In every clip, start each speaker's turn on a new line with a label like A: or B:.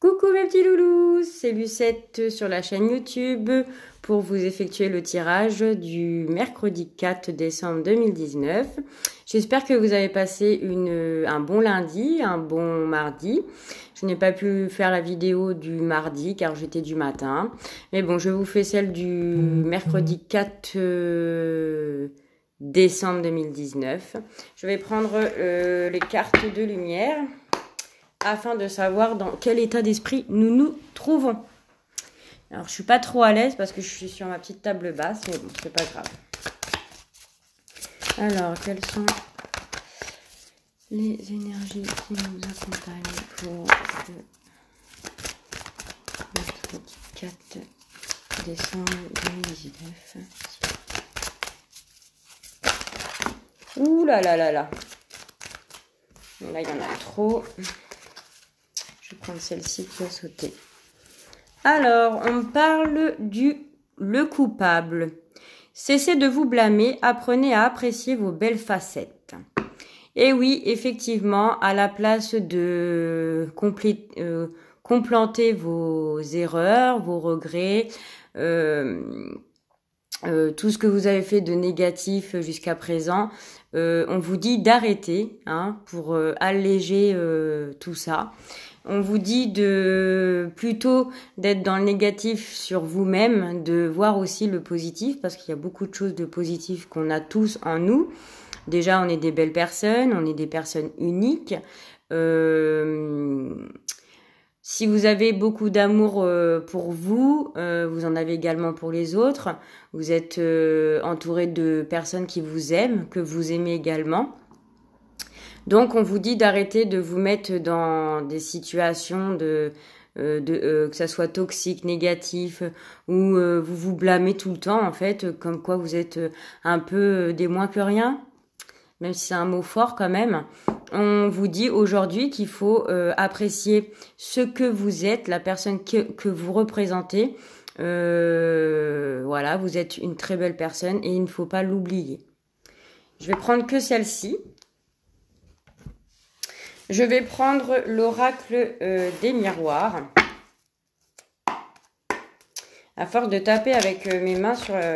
A: Coucou mes petits loulous, c'est Lucette sur la chaîne YouTube pour vous effectuer le tirage du mercredi 4 décembre 2019. J'espère que vous avez passé un bon lundi, un bon mardi. Je n'ai pas pu faire la vidéo du mardi car j'étais du matin. Mais bon, je vous fais celle du mercredi 4 décembre 2019. Je vais prendre les cartes de lumière afin de savoir dans quel état d'esprit nous nous trouvons. Alors, je suis pas trop à l'aise parce que je suis sur ma petite table basse, mais bon, c'est pas grave. Alors, quelles sont les énergies qui nous accompagnent pour le mercredi 4 décembre 2019? Ouh là là là là. Là, il y en a trop. Je vais prendre celle-ci qui a sauté. Alors, on parle le coupable. Cessez de vous blâmer, apprenez à apprécier vos belles facettes. Et oui, effectivement, à la place de complanter vos erreurs, vos regrets, tout ce que vous avez fait de négatif jusqu'à présent, on vous dit d'arrêter pour alléger tout ça. On vous dit plutôt d'être dans le négatif sur vous-même, de voir aussi le positif, parce qu'il y a beaucoup de choses de positives qu'on a tous en nous. Déjà, on est des belles personnes, on est des personnes uniques. Si vous avez beaucoup d'amour pour vous, vous en avez également pour les autres. Vous êtes entouré de personnes qui vous aiment, que vous aimez également. Donc, on vous dit d'arrêter de vous mettre dans des situations que ça soit toxique, négatif, où vous vous blâmez tout le temps, en fait, comme quoi vous êtes un peu des moins que rien, même si c'est un mot fort quand même. On vous dit aujourd'hui qu'il faut apprécier ce que vous êtes, la personne que vous représentez. Voilà, vous êtes une très belle personne et il ne faut pas l'oublier. Je vais prendre que celle-ci. Je vais prendre l'oracle des miroirs. À force de taper avec mes mains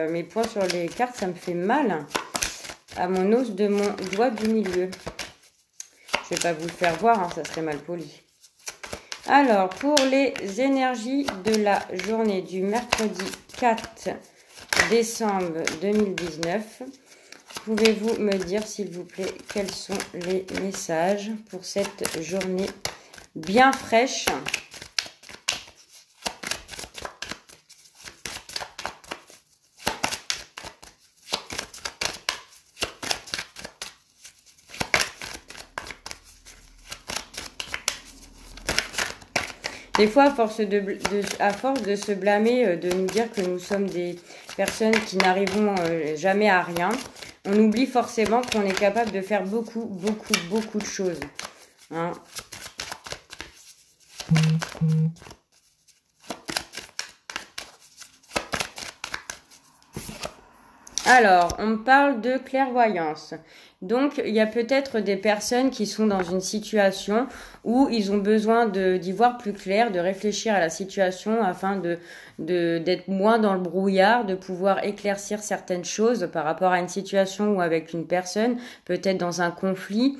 A: mes poings sur les cartes, ça me fait mal à mon os de mon doigt du milieu. Je vais pas vous le faire voir, ça serait mal poli. Alors, pour les énergies de la journée du mercredi 4 décembre 2019, pouvez-vous me dire, s'il vous plaît, quels sont les messages pour cette journée bien fraîche? Des fois, à force de se blâmer, de nous dire que nous sommes des personnes qui n'arriveront jamais à rien, on oublie forcément qu'on est capable de faire beaucoup, beaucoup, beaucoup de choses. Alors, on parle de clairvoyance. Donc, il y a peut-être des personnes qui sont dans une situation où ils ont besoin d'y voir plus clair, de réfléchir à la situation afin d'être moins dans le brouillard, de pouvoir éclaircir certaines choses par rapport à une situation ou avec une personne, peut-être dans un conflit,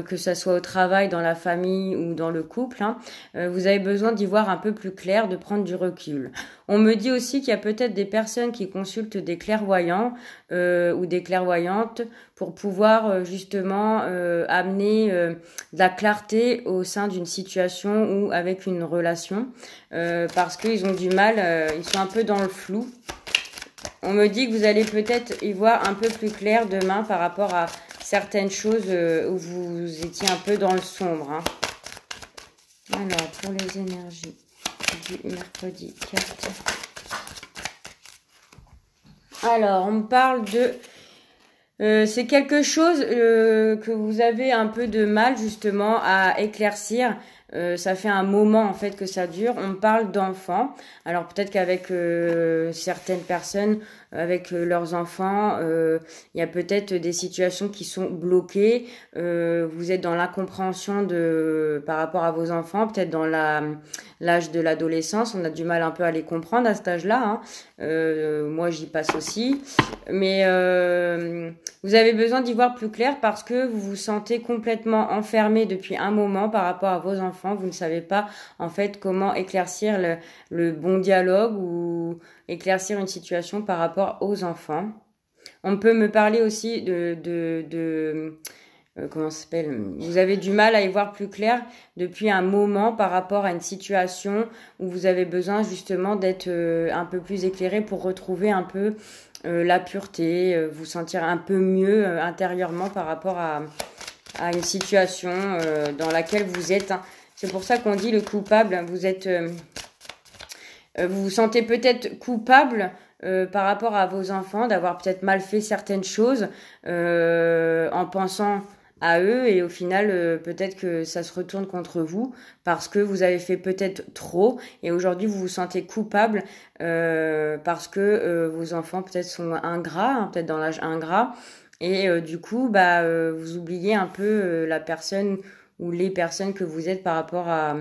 A: que ça soit au travail, dans la famille ou dans le couple. Vous avez besoin d'y voir un peu plus clair, de prendre du recul. On me dit aussi qu'il y a peut-être des personnes qui consultent des clairvoyants ou des clairvoyantes pour pouvoir justement amener de la clarté au sein d'une situation ou avec une relation parce qu'ils ont du mal, ils sont un peu dans le flou. On me dit que vous allez peut-être y voir un peu plus clair demain par rapport à certaines choses où vous étiez un peu dans le sombre. Alors, pour les énergies du mercredi 4. Alors, on me parle de... c'est quelque chose que vous avez un peu de mal justement à éclaircir. Ça fait un moment en fait que ça dure. On parle d'enfants. Alors peut-être qu'avec certaines personnes, avec leurs enfants. Il y a peut-être des situations qui sont bloquées. Vous êtes dans l'incompréhension par rapport à vos enfants, peut-être dans l'âge de l'adolescence. On a du mal un peu à les comprendre à cet âge-là, hein. Moi, j'y passe aussi. Mais vous avez besoin d'y voir plus clair parce que vous vous sentez complètement enfermé depuis un moment par rapport à vos enfants. Vous ne savez pas en fait comment éclaircir le bon dialogue ou éclaircir une situation par rapport aux enfants. On peut me parler aussi comment ça s'appelle? Vous avez du mal à y voir plus clair depuis un moment par rapport à une situation où vous avez besoin justement d'être un peu plus éclairé pour retrouver un peu la pureté, vous sentir un peu mieux intérieurement par rapport à une situation dans laquelle vous êtes, hein. C'est pour ça qu'on dit le coupable. Vous vous sentez peut-être coupable par rapport à vos enfants d'avoir peut-être mal fait certaines choses en pensant à eux et au final peut-être que ça se retourne contre vous parce que vous avez fait peut-être trop et aujourd'hui vous vous sentez coupable parce que vos enfants peut-être sont ingrats, hein, peut-être dans l'âge ingrat et du coup vous oubliez un peu la personne ou les personnes que vous êtes par rapport à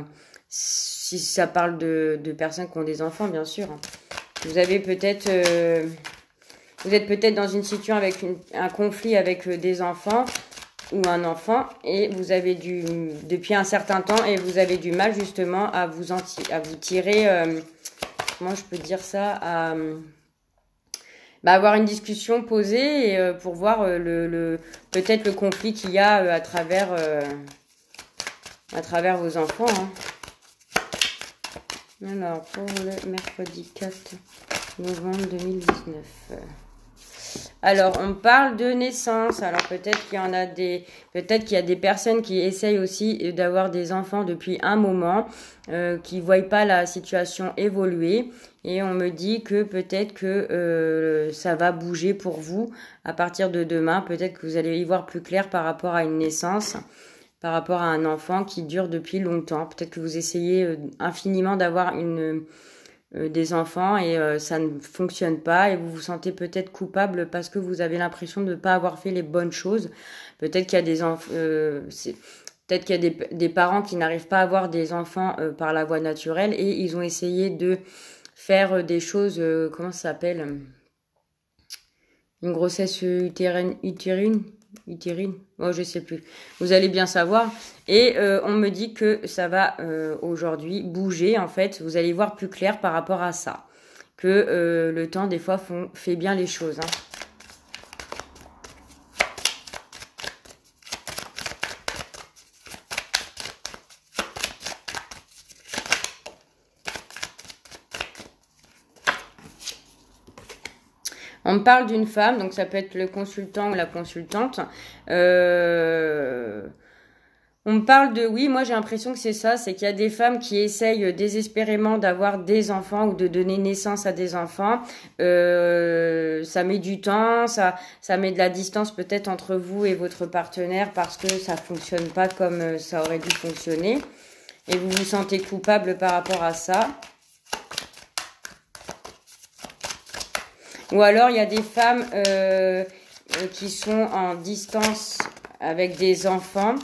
A: si ça parle de personnes qui ont des enfants bien sûr, hein. Vous avez peut-être vous êtes peut-être dans une situation avec un conflit avec des enfants ou un enfant et vous avez depuis un certain temps et vous avez du mal justement à vous tirer comment je peux dire ça avoir une discussion posée et, pour voir peut-être le conflit qu'il y a à travers vos enfants, hein. Alors pour le mercredi 4 novembre 2019. Alors, on parle de naissance. Alors, peut-être qu'il y a des personnes qui essayent aussi d'avoir des enfants depuis un moment, qui voient pas la situation évoluer. Et on me dit que peut-être que ça va bouger pour vous à partir de demain. Peut-être que vous allez y voir plus clair par rapport à une naissance, par rapport à un enfant qui dure depuis longtemps. Peut-être que vous essayez infiniment d'avoir des enfants et ça ne fonctionne pas et vous vous sentez peut-être coupable parce que vous avez l'impression de ne pas avoir fait les bonnes choses. Peut-être qu'il y a peut-être qu'il y a des parents qui n'arrivent pas à avoir des enfants par la voie naturelle et ils ont essayé de faire des choses, comment ça s'appelle? Une grossesse utérine, oh je sais plus. Vous allez bien savoir. Et on me dit que ça va aujourd'hui bouger. En fait, vous allez voir plus clair par rapport à ça. Que le temps des fois fait bien les choses, hein. On me parle d'une femme, donc ça peut être le consultant ou la consultante. On me parle oui, moi j'ai l'impression que c'est ça, c'est qu'il y a des femmes qui essayent désespérément d'avoir des enfants ou de donner naissance à des enfants. Ça met du temps, ça met de la distance peut-être entre vous et votre partenaire parce que ça fonctionne pas comme ça aurait dû fonctionner. Et vous vous sentez coupable par rapport à ça. Ou alors, il y a des femmes qui sont en distance avec des enfants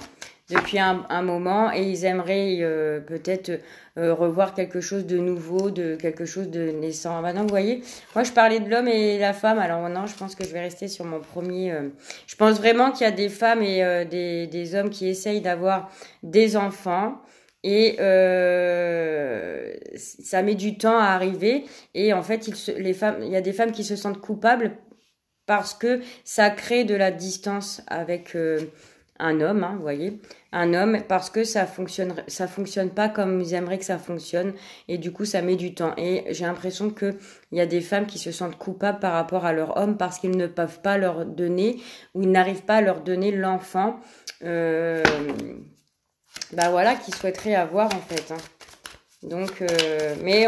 A: depuis un moment et ils aimeraient peut-être revoir quelque chose de nouveau, quelque chose de naissant. Maintenant, vous voyez, moi, je parlais de l'homme et la femme. Alors maintenant, je pense que je vais rester sur mon premier. Je pense vraiment qu'il y a des femmes et des hommes qui essayent d'avoir des enfants. Et ça met du temps à arriver et en fait il y a des femmes qui se sentent coupables parce que ça crée de la distance avec un homme, hein, vous voyez, un homme, parce que ça fonctionne pas comme ils aimeraient que ça fonctionne et du coup ça met du temps. Et j'ai l'impression que il y a des femmes qui se sentent coupables par rapport à leur homme parce qu'ils ne peuvent pas leur donner ou ils n'arrivent pas à leur donner l'enfant voilà, qu'ils souhaiteraient avoir en fait, hein. Donc, mais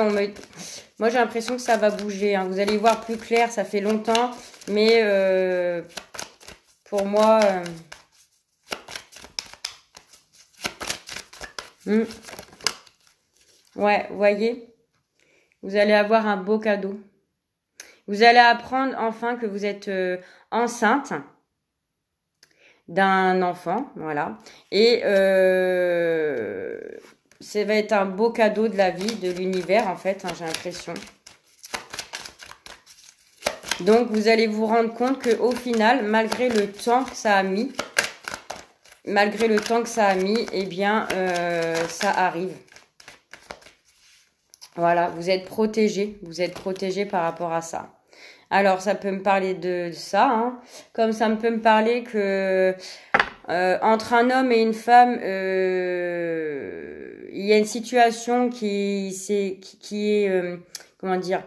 A: moi j'ai l'impression que ça va bouger, hein. Vous allez voir plus clair, ça fait longtemps, mais pour moi, ouais, vous voyez, vous allez avoir un beau cadeau. Vous allez apprendre enfin que vous êtes enceinte d'un enfant, voilà. Et ça va être un beau cadeau de la vie, de l'univers en fait, hein, j'ai l'impression. Donc vous allez vous rendre compte que au final, malgré le temps que ça a mis, eh bien ça arrive. Voilà, vous êtes protégé par rapport à ça. Alors ça peut me parler de ça, hein, comme ça peut me parler que entre un homme et une femme, il y a une situation qui est comment dire,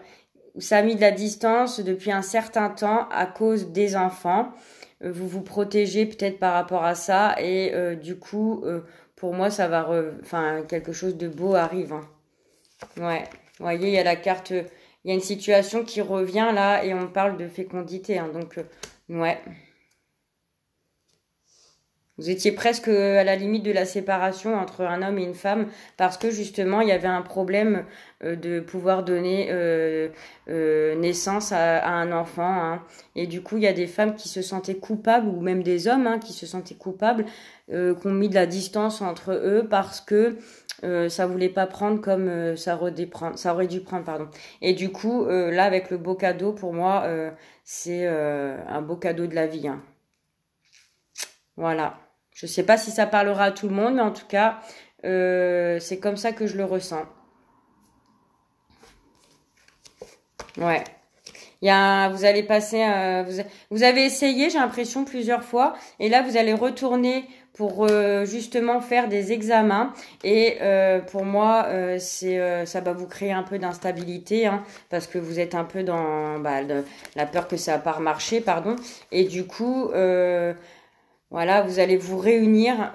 A: où ça a mis de la distance depuis un certain temps à cause des enfants. Vous vous protégez peut-être par rapport à ça et du coup, pour moi, ça va, enfin, quelque chose de beau arrive. Hein. Ouais, vous voyez, il y a la carte, il y a une situation qui revient là et on parle de fécondité. Hein, donc, ouais. Vous étiez presque à la limite de la séparation entre un homme et une femme parce que justement il y avait un problème de pouvoir donner naissance à un enfant. Hein. Et du coup il y a des femmes qui se sentaient coupables ou même des hommes hein, qui se sentaient coupables, qui ont mis de la distance entre eux parce que ça voulait pas prendre comme ça aurait dû prendre, pardon. Et du coup là avec le beau cadeau pour moi c'est un beau cadeau de la vie. Hein. Voilà. Je sais pas si ça parlera à tout le monde, mais en tout cas, c'est comme ça que je le ressens. Ouais. Vous allez passer, vous avez essayé, j'ai l'impression, plusieurs fois, et là, vous allez retourner pour justement faire des examens. Et pour moi, ça va vous créer un peu d'instabilité, hein, parce que vous êtes un peu dans la peur que ça n'a pas marché, pardon. Et du coup, voilà, vous allez vous réunir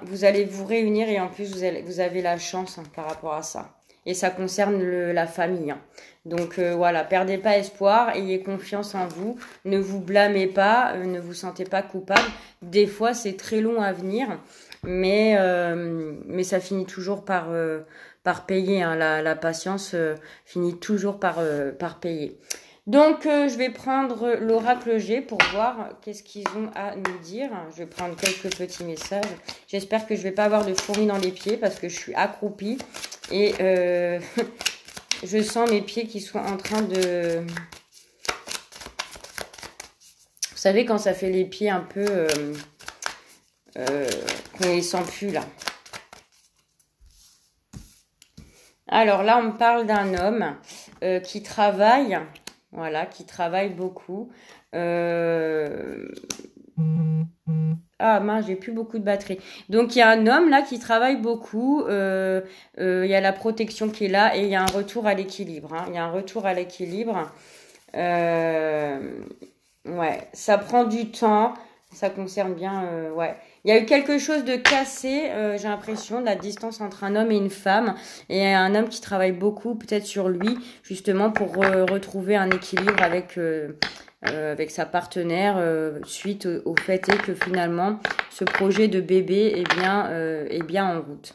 A: et en plus vous avez la chance hein, par rapport à ça. Et ça concerne la famille. Hein. Donc voilà, perdez pas espoir, ayez confiance en vous, ne vous blâmez pas, ne vous sentez pas coupable. Des fois c'est très long à venir, mais ça finit toujours par payer. Hein. La patience finit toujours par payer. Donc, je vais prendre l'oracle G pour voir qu'est-ce qu'ils ont à nous dire. Je vais prendre quelques petits messages. J'espère que je vais pas avoir de fourmis dans les pieds parce que je suis accroupie et je sens mes pieds qui sont en train de... Vous savez, quand ça fait les pieds un peu... qu'on les sent plus, là. Alors là, on me parle d'un homme qui travaille... Voilà, qui travaille beaucoup. Ah mince, j'ai plus beaucoup de batterie. Donc il y a un homme là qui travaille beaucoup. Il y a la protection qui est là et il y a un retour à l'équilibre. Hein. Il y a un retour à l'équilibre. Ouais, ça prend du temps. Ça concerne bien. Ouais. Il y a eu quelque chose de cassé, j'ai l'impression, de la distance entre un homme et une femme. Et un homme qui travaille beaucoup, peut-être sur lui, justement pour retrouver un équilibre avec sa partenaire, suite au fait est que finalement, ce projet de bébé est bien en route.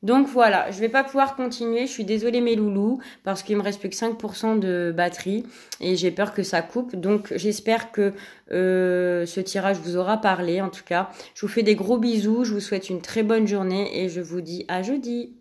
A: Donc voilà, je vais pas pouvoir continuer, je suis désolée mes loulous, parce qu'il me reste plus que 5% de batterie et j'ai peur que ça coupe. Donc j'espère que ce tirage vous aura parlé en tout cas. Je vous fais des gros bisous, je vous souhaite une très bonne journée et je vous dis à jeudi.